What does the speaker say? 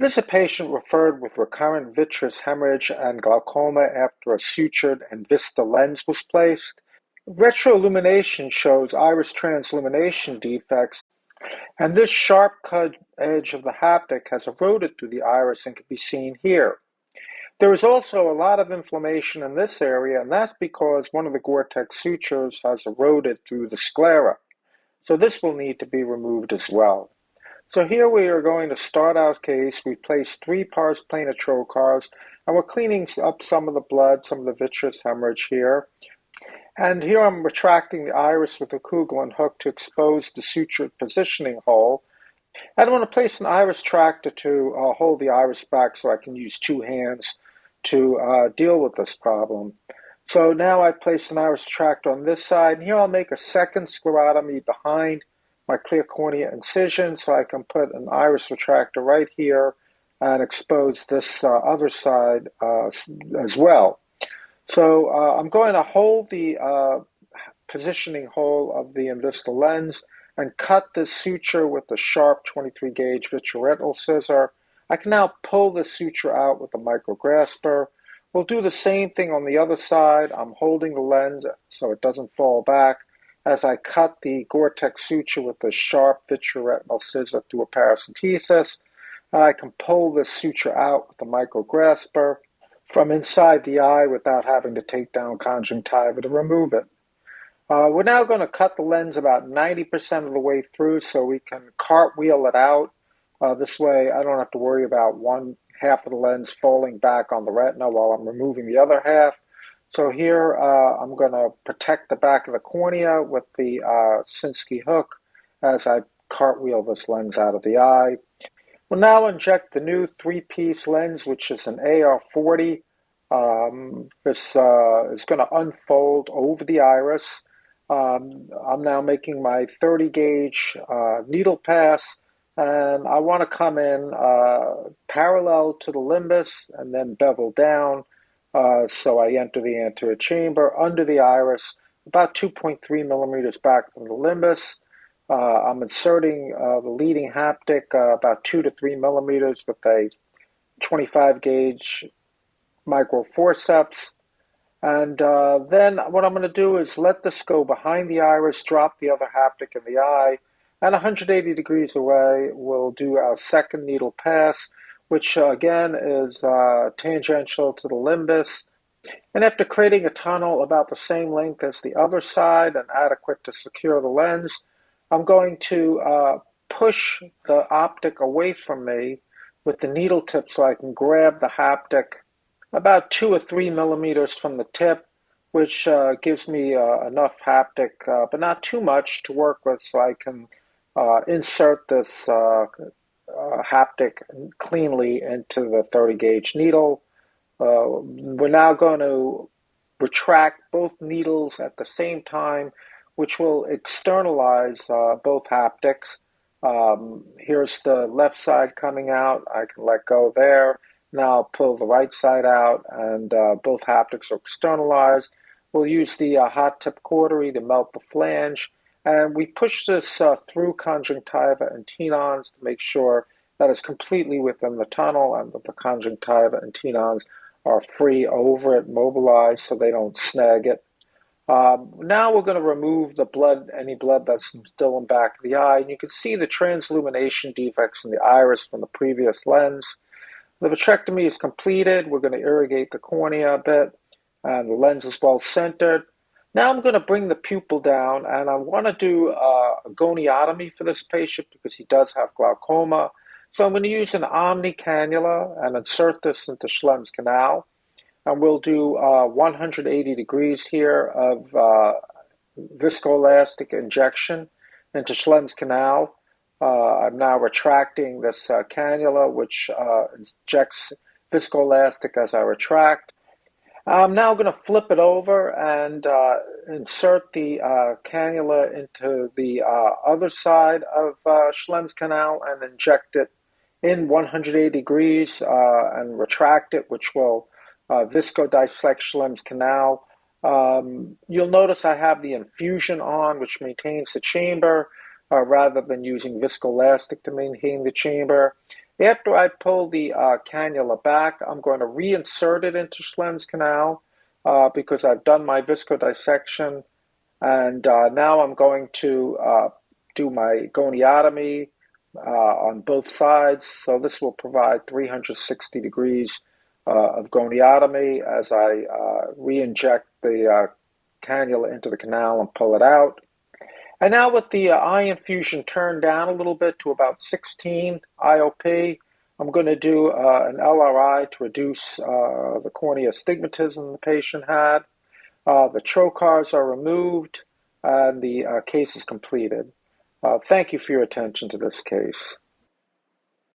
This is a patient referred with recurrent vitreous hemorrhage and glaucoma after a sutured Envista lens was placed. Retroillumination shows iris transillumination defects, and this sharp cut edge of the haptic has eroded through the iris and can be seen here. There is also a lot of inflammation in this area, and that's because one of the Gore-Tex sutures has eroded through the sclera. So this will need to be removed as well. So here we are going to start our case. We placed 3 pars plana trocars, and we're cleaning up some of the blood, some of the vitreous hemorrhage here. And here I'm retracting the iris with a Kugel hook to expose the sutured positioning hole. And I'm going to place an iris tractor to hold the iris back so I can use 2 hands to deal with this problem. So now I place an iris tractor on this side, and here I'll make a second sclerotomy behind my clear cornea incision so I can put an iris retractor right here and expose this other side as well. So I'm going to hold the positioning hole of the Envista lens and cut this suture with a sharp 23 gauge vitreoretinal scissor. I can now pull the suture out with a micrograsper. We'll do the same thing on the other side. I'm holding the lens so it doesn't fall back as I cut the Gore-Tex suture with a sharp vitreoretinal scissor through a paracentesis. I can pull this suture out with a micrograsper from inside the eye without having to take down conjunctiva to remove it. We're now going to cut the lens about 90% of the way through so we can cartwheel it out. This way I don't have to worry about one half of the lens falling back on the retina while I'm removing the other half. So here I'm going to protect the back of the cornea with the Sinskey hook as I cartwheel this lens out of the eye. We'll now inject the new 3-piece lens, which is an AR40. This is going to unfold over the iris. I'm now making my 30 gauge needle pass, and I want to come in parallel to the limbus and then bevel down. So I enter the anterior chamber under the iris, about 2.3 millimeters back from the limbus. I'm inserting the leading haptic about 2 to 3 millimeters with a 25 gauge micro forceps. And then what I'm going to do is let this go behind the iris, drop the other haptic in the eye, and 180 degrees away, we'll do our second needle pass, which again is tangential to the limbus. And after creating a tunnel about the same length as the other side and adequate to secure the lens, I'm going to push the optic away from me with the needle tip so I can grab the haptic about 2 or 3 millimeters from the tip, which gives me enough haptic, but not too much to work with, so I can insert this haptic cleanly into the 30 gauge needle. We're now going to retract both needles at the same time, which will externalize both haptics. Here's the left side coming out. I can let go there. Now I'll pull the right side out, and both haptics are externalized. We'll use the hot tip cautery to melt the flange, and we push this through conjunctiva and tenons to make sure that it's completely within the tunnel and that the conjunctiva and tenons are free over it, mobilized so they don't snag it. Now we're going to remove the blood, any blood that's still in the back of the eye, and you can see the transillumination defects in the iris from the previous lens. The vitrectomy is completed. We're going to irrigate the cornea a bit, and the lens is well centered. Now I'm going to bring the pupil down, and I want to do a goniotomy for this patient because he does have glaucoma. So I'm going to use an Omni cannula and insert this into Schlemm's canal. And we'll do 180 degrees here of viscoelastic injection into Schlemm's canal. I'm now retracting this cannula, which injects viscoelastic as I retract. I'm now going to flip it over and insert the cannula into the other side of Schlemm's canal and inject it in 180 degrees and retract it, which will viscodissect Schlemm's canal. You'll notice I have the infusion on, which maintains the chamber, rather than using viscoelastic to maintain the chamber. After I pull the cannula back, I'm going to reinsert it into Schlenn's canal because I've done my viscodissection, and now I'm going to do my goniotomy on both sides. So this will provide 360 degrees of goniotomy as I re-inject the cannula into the canal and pull it out. And now with the eye infusion turned down a little bit to about 16 IOP, I'm going to do an LRI to reduce the cornea astigmatism the patient had. The trocars are removed and the case is completed. Thank you for your attention to this case.